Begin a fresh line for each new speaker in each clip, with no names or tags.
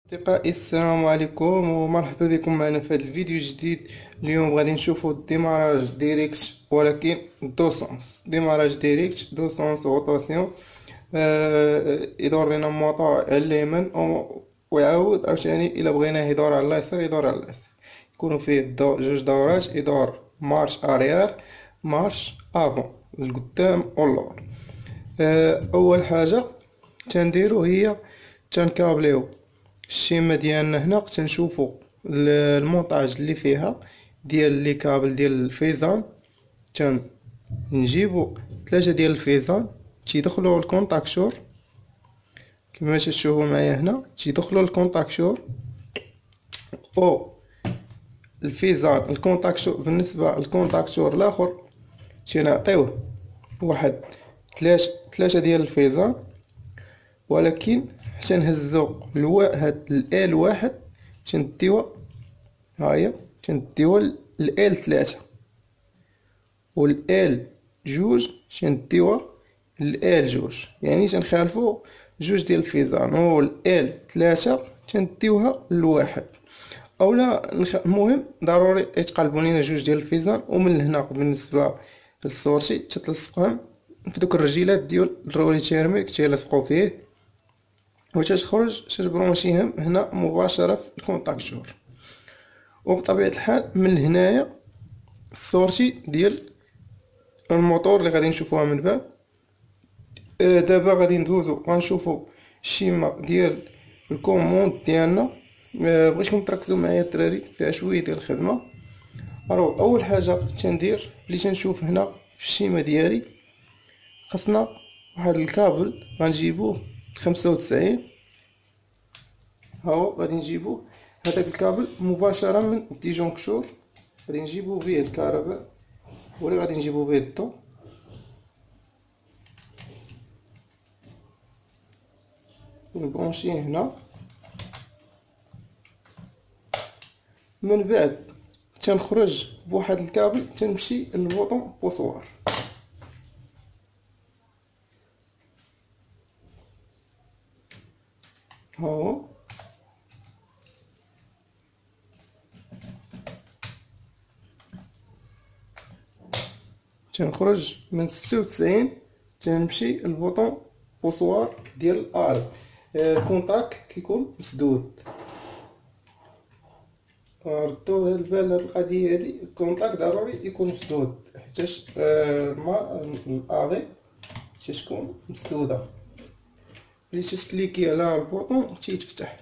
أصدقائي السلام عليكم ومرحبا بكم معنا في هذا الفيديو الجديد. اليوم غادي نشوفوا الديماراج ديريكت ولكن دو سونس. ديماراج ديريكت دو سونس روتاسيون يدور لنا الموطور على اليمين ويعاود عاوتاني الا بغيناه يدور على اليسار يدور على اليسار. يكونوا فيه جوج دورات، يدور مارش اريير مارش افون القدام واللور. اول حاجه تنديرو هي تنكابليو الشيمه ديالنا هنا، تنشوفوا المونطاج اللي فيها ديال لي كابل ديال الفيزان. تنجيبوا 3 ديال الفيزان تيدخلوا الكونتاكشور كما تشوفوا معايا هنا، تيدخلوا الكونتاكشور او الفيزان الكونتاكشور. بالنسبه للكونتاكشور الاخر تنعطيوه واحد 3 ديال الفيزان، ولكن حتى نهزو هاد ال واحد تنديوها، هاهي تنديوها ال 3 وال جوج تنديوها ال جوج، يعني تنخالفو جوج ديال الفيزان، و ال 3 تنديوها لواحد اولا. المهم ضروري يتقلبوا لينا جوج ديال الفيزان. ومن هنا بالنسبه للسورتي تتلصقهم في دوك الرجيلات ديال الرولي تيرميك تيلصقوا فيه، وتخرج تتبرونشيهم هنا مباشره في الكونتاكتور. وبطبيعه الحال من هنايا السورتي ديال الموتور اللي غادي نشوفوها من بعد. دابا غادي ندوزو غنشوفو الشيمه ديال الكوموند ديالنا. بغيتكم تركزوا معايا الدراري، فيها شويه ديال الخدمه. الو اول حاجه تندير اللي تنشوف هنا في الشيمه ديالي، خصنا واحد الكابل غنجيبوه 95. هاو غادي نجيبو هذاك الكابل مباشره من الديجونكتور، غادي نجيبو به الكهرباء ولا غادي نجيبو به الضو. نبرونشيه هنا، من بعد تنخرج بواحد الكابل تنمشي للبوطون بوسوار. هاهو تنخرج من 96 تنمشي للبوطون بوسوار ديال الارض. الكونتاك كيكون مسدود، ردوا البال هاد القضيه هادي. الكونتاك ضروري يكون مسدود حيتاش الاري تتكون مسدوده. ملي تكليكي على البوطون تيتفتح.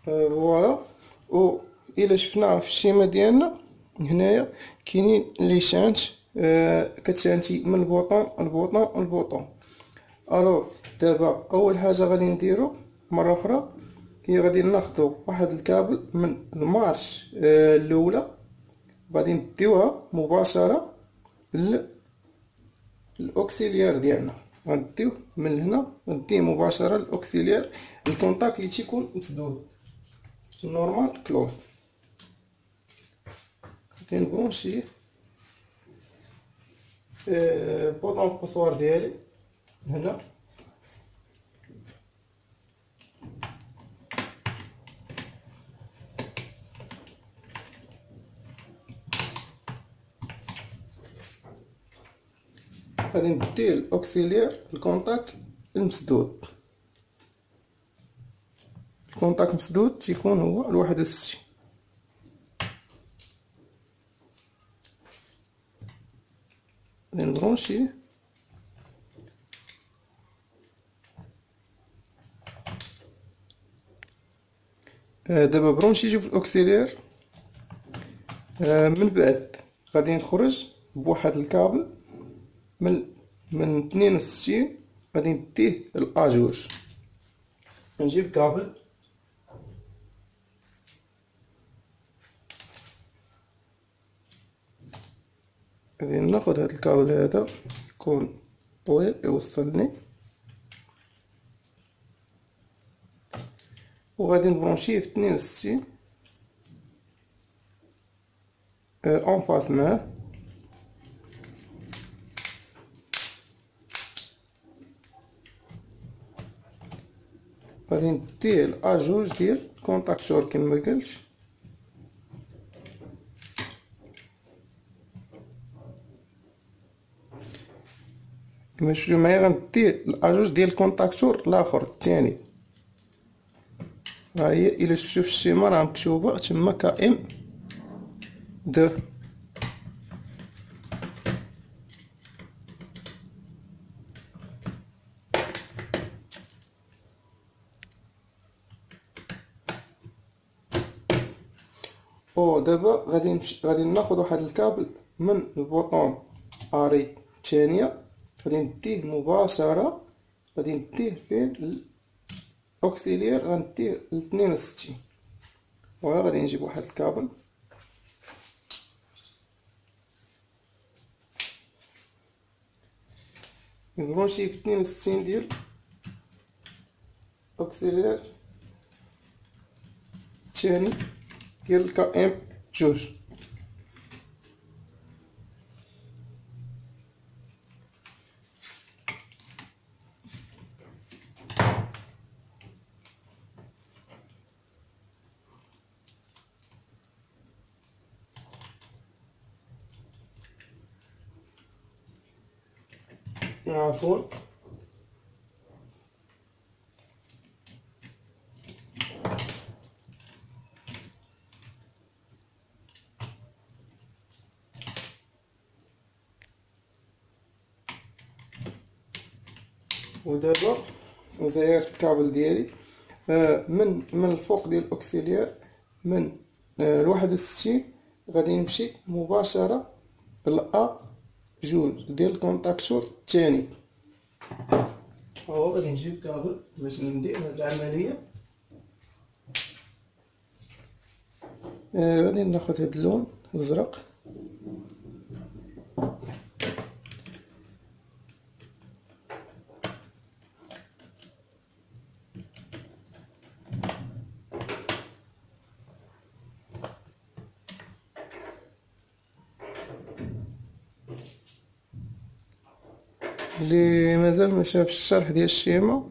فوالا. و الا شفنا في الشيمه ديالنا هنايا كاينين لي شانت، كتشانتي من البوطون. الو دابا اول حاجه غادي نديرو مره اخرى هي غادي ناخدو واحد الكابل من المارش الاولى، غادي نديوها مباشره للاوكسيليير ديالنا. غنديوه من هنا، نديه مباشره للاوكسيليير الكونتاك اللي تيكون مسدود نورمال كلوز. غادي نبرونشيه بوطون بوسوار ديالي هنا. غادي ندي الاوكسيليير الكونتاك المسدود. الكونتاك مسدود تيكون هو الواحد وستين. غادي نبرونشيه دابا برونشيتو في الاوكسيليير. من بعد غادي نخرج بواحد الكابل من 62 غادي نديه الاجوج. نجيب كابل غادي ناخد هاد الكابل هذا يكون طويل يوصلني، وغادي نبرونشيه في 62 اون فاس معاه. غادي نديه الاجوج ديال كونتاكتور كما قلت. كما شفتو معايا غندي الاجوج ديال الكونتاكتور الاخر الثاني. ها هي الا شفتو في الشيما راه مكتوبه تما KM 2. دابا غادي ناخذ واحد الكابل من البوطون اري الثانيه، غادي نديه مباشره، غادي نديه فين الاوكسيليير، غنديه ل 62. فوالا غادي نجيب واحد الكابل نبرونشي في 62 ديال الاوكسيليير الثاني ديال KM 2. عفوا ودابا زيرت الكابل ديالي من الفوق ديال الاوكسيليير من 61 غادي نمشي مباشره لأ جوج ديال الكونتاكتور الثاني. هو غادي نجيب كابل باش ندير هاد العمليه. غادي ناخذ هاد اللون الازرق اللي مازال ما شافش الشرح ديال الشيما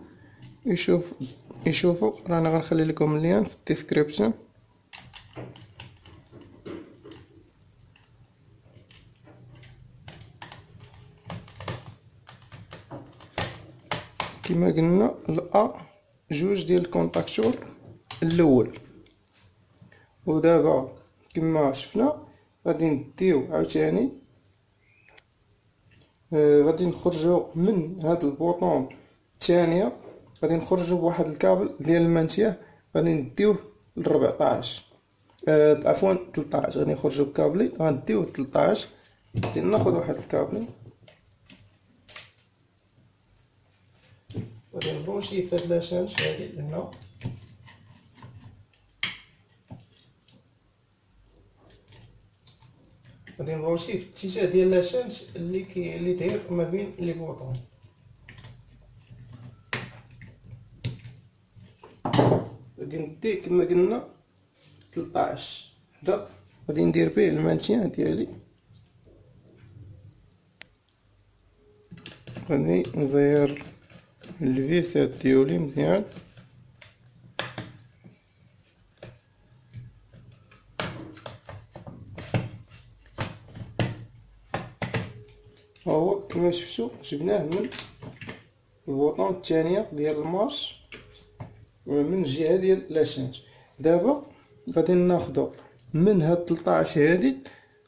يشوفوا رانا غنخلي لكم اللين في الديسكريبشن. كما قلنا الأ جوج ديال الكونتاكتور الاول. ودابا كما شفنا غادي نديو عاوتاني غادي نخرجوا من هاد البوطون الثانيه، غادي نخرجوا بواحد الكابل ديال المانتيه غادي نديوه ل 14 عفوا 13. غادي نخرجوا بكابلي غنديوه 13. غادي ناخذ واحد الكابل غادي نبرونشيه في هاد لاشانش هادي هنا. غادي نبرونشيه في الاتجاه ديال لاشانش اللي داير ما بين لي بوطون. غادي نديه كما قلنا 13 حدا، غادي ندير به المانتيان ديالي. غادي نزير الفيسات ديالي مزيان. هو كما شفتوا جبناه من البوطون الثانيه ديال المارش من الجهه ديال لاشانج. دابا غادي ناخذوا من هاد 13 هادي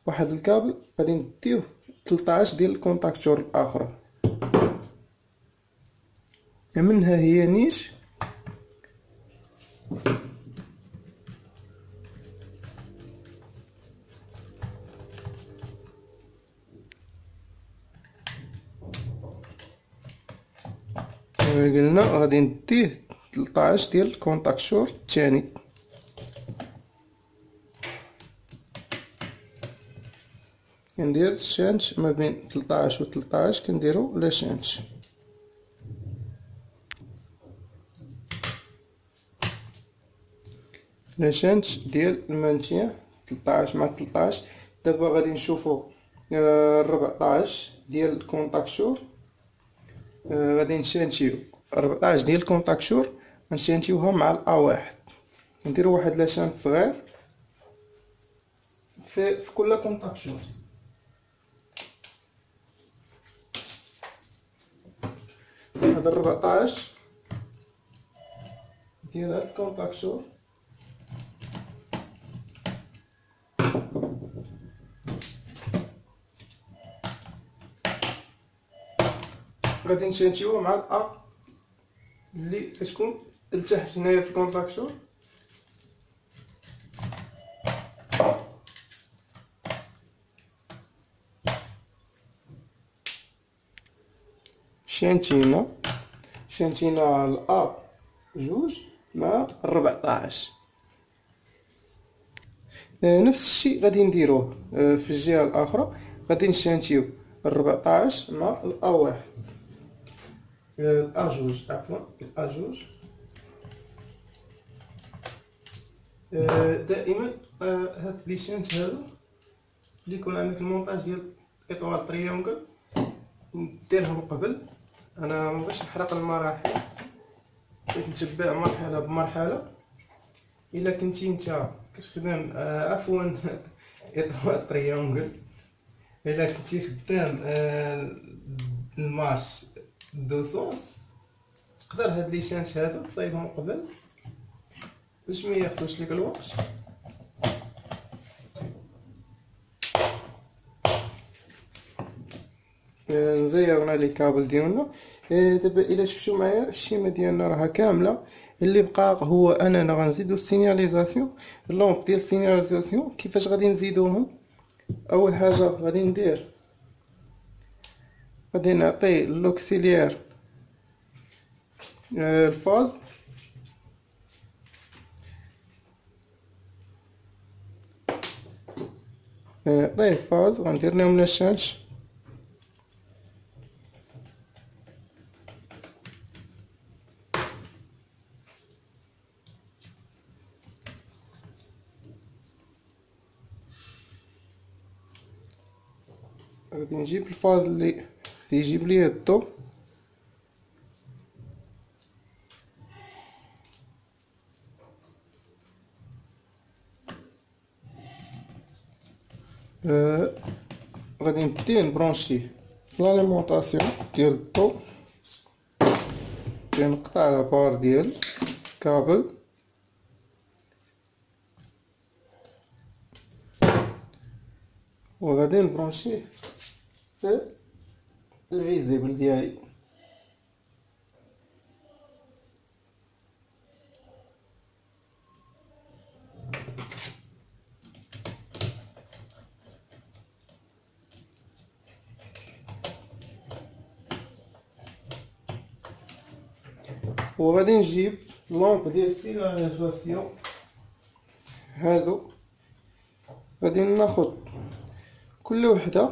واحد الكابل غادي نديوه 13 ديال الكونتاكتور الاخرى. منها هي نيش قلنا غادي نديه 13 ديال الكونتاكتور الثاني. كندير الشانش ما بين 13 و 13 كنديرو لا شانش. لا شانش ديال المانتيان 13 مع 13. دابا غادي نشوفو 14 ديال الكونتاكشور. غادي نشانتيو 14 ديال الكونتاكشور، غنشانتيوها مع الأ واحد. نديرو واحد لاشانت صغير في كل كونتاكشور. هذا 14 ديال هاد الكونتاكشور غادي نشانتيوها مع الأ اللي كتكون لتحت هنايا في الكونتاكشور. شانتينا الأ جوج مع 14. نفس الشيء غادي نديروه في الجهة الأخرى. غادي نشانتيو 14 مع الأ واحد، الأ جوج عفوا، الأ جوج. دائما هاد لي شانت هادو اللي يكون عندك المونتاج ديال اطوال تريونغل ديرهم قبل. انا مبغيتش نحرق المراحل، بغيت نتبع مرحله بمرحله. الا كنتي نتا كتخدم عفوا اطوال تريونغل، الا كنتي خدام المارش دو سونس، تقدر هاد لي شانت هادو تصايبهم قبل باش ما ياخذوش ليك الوقت. نزيرنا لي كابل ديالنا. دابا الا شفتوا معايا الشيمه ديالنا راها كامله. اللي بقى هو اننا غنزيدو السينياليزاسيون، اللومب ديال السينياليزاسيون. كيفاش غادي نزيدوهم؟ اول حاجه غادي ندير، غادي نعطي لوكسيليير الفاز، نعطيه فاز. غندير لهم لاشانش غادي نجيب الفاز اللي يجيب لي الضو. غادي ندي نبرونشي لاليمونطاسيون ديال الضو، نقطع لا بار ديال كابل وغادي نبرونشيه في الفيزيبل ديالي. وغادي نجيب لومب ديال السيناليزاسيون هادو. غادي ناخد كل وحده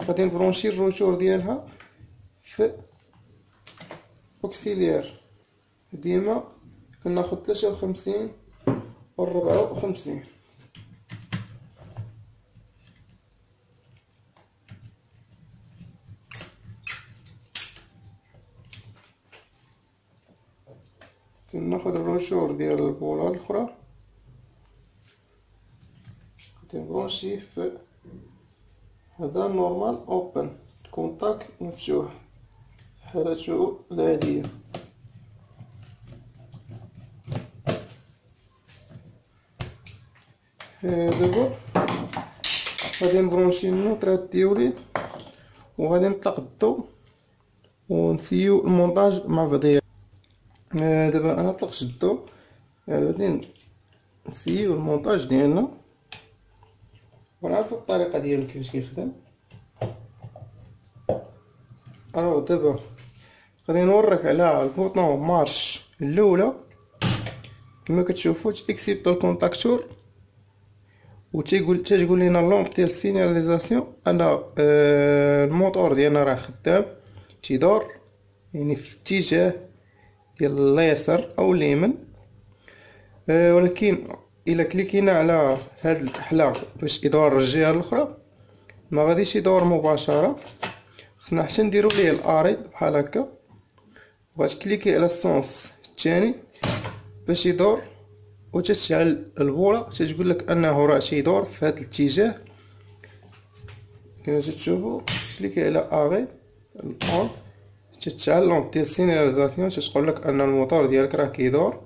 غادي نبرونشي الروتور ديالها في اوكسيليير. ديما كناخد 53 و 54. ناخد الروتور ديال البوله الاخرى نبرونشيه في هذا نورمال اوبن، كونتاك مفتوح حالته العادية. دابا غادي نبرونشي النوترات ديالي وغادي نطلق الضو ونسيو المونتاج مع بعضيا. دابا انا طلقت الضو، غادي نسيو المونتاج ديالنا ونعرفو الطريقه ديالو كيفاش كيخدم. الوغ دابا غادي نوريك على البوطون مارش الاولى. كما كتشوفوا تيكسيبتو الكونتاكتور تيقول لينا اللومب ديال السيناليزاسيون انا الموتور ديالنا راه خدام تيدور، يعني في الاتجاه ديال اليسار او اليمين. ولكن الا كليكينا على هاد الكحله باش يدور الجهه الاخرى ما غاديش يدور مباشره، خصنا حتى نديرو ليه الاري بحال هكا، وغتكليكي على السونس الثاني باش يدور، وتشعل البوله تتقول لك انه راه تيدور في هذا الاتجاه. كما تشوفوا كليكي على اري الاون، تتشعل لونط ديال السيناليزاسيون، تتقول لك ان الموتور ديالك راه كيدور.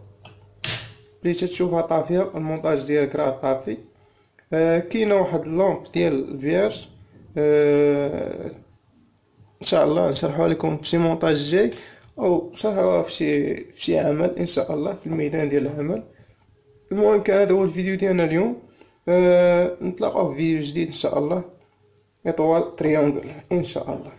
ملي تشوفها طافيه المونتاج ديالك راه طافي. كاينه واحد اللومب ديال الفيرج، ان شاء الله نشرحوها لكم في شي مونتاج جاي، او نشرحوها في شي عمل ان شاء الله في الميدان ديال العمل. المهم كان هذا هو الفيديو ديالنا اليوم. نتلاقاو في فيديو جديد ان شاء الله، اطوال تريونغل ان شاء الله.